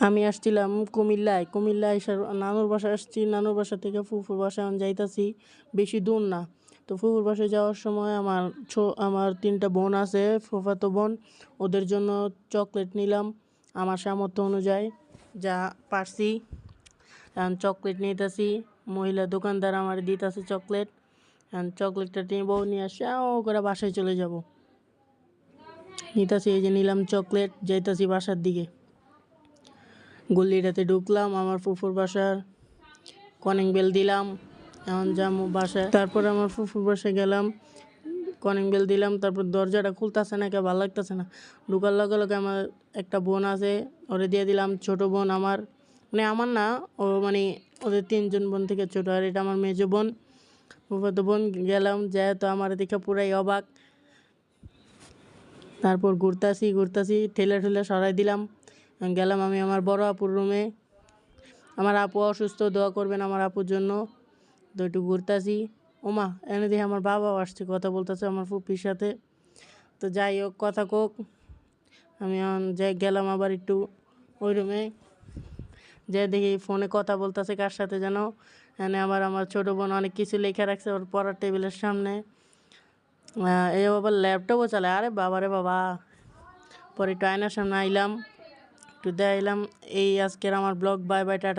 আমি আসছিলাম কুমিল্লায় এসে নানুর বাসায় আসছি। নানুর বাসা থেকে ফুফুর বাসায় আমি যাইতাছি, বেশি দূর না। তো ফুফুর বাসায় যাওয়ার সময় আমার 3টা বোন আছে, ফুফাতো বোন। ওদের জন্য চকলেট নিলাম আমার সামর্থ্য অনুযায়ী যা পারছি। এখন চকলেট নিতেছি, মহিলা দোকানদার আমার দিতেছে চকলেট। এখন চকলেটটা নিয়ে আসছে করে বাসায় চলে যাব। নিতেছি, এই যে নিলাম চকলেট, যাইতাছি বাসার দিকে। গল্লিটাতে ঢুকলাম আমার ফুফুর বাসার, কলিং বেল দিলাম। এখন যাবো বাসায়। তারপর আমার ফুফুর বাসায় গেলাম, কলিং বেল দিলাম। তারপর দরজাটা খুলতেছে না, কেউ ভালো লাগতেছে না। ঢুকার লগে লগে আমার একটা বোন আছে, ওরে দিয়ে দিলাম। ছোট বোন আমার, মানে আমার না, ও মানে ওদের 3জন বোন থেকে ছোট। আর এটা আমার মেজো বোন, ফুফাতো বোন। গেলাম, যায় তো আমার দেখে পুরাই অবাক। তারপর ঘুরতাছি ঠেলে সরাই দিলাম। গেলাম আমি আমার বড় আপুর রুমে। আমার আপু অসুস্থ, দোয়া করবেন আমার আপুর জন্য। তো একটু ঘুরতাছি। ওমা, এনে দেখি আমার বাবাও আসছে, কথা বলতেছে আমার ফুপির সাথে। তো যাই হোক, কথা কোক। আমি গেলাম আবার একটু ওই রুমে, যে দেখি ফোনে কথা বলতেছে কার সাথে যেন। এনে আমার ছোট বোন অনেক কিছু লেখা রাখছে ওর পড়ার টেবিলের সামনে। এই আবার ল্যাপটপও চালে, আরে বাবারে বাবা। পরে একটু আয়নার সামনে আইলাম, একটু দেখাইলাম। এই আজকের আমার ব্লগ। Bye bye, tata.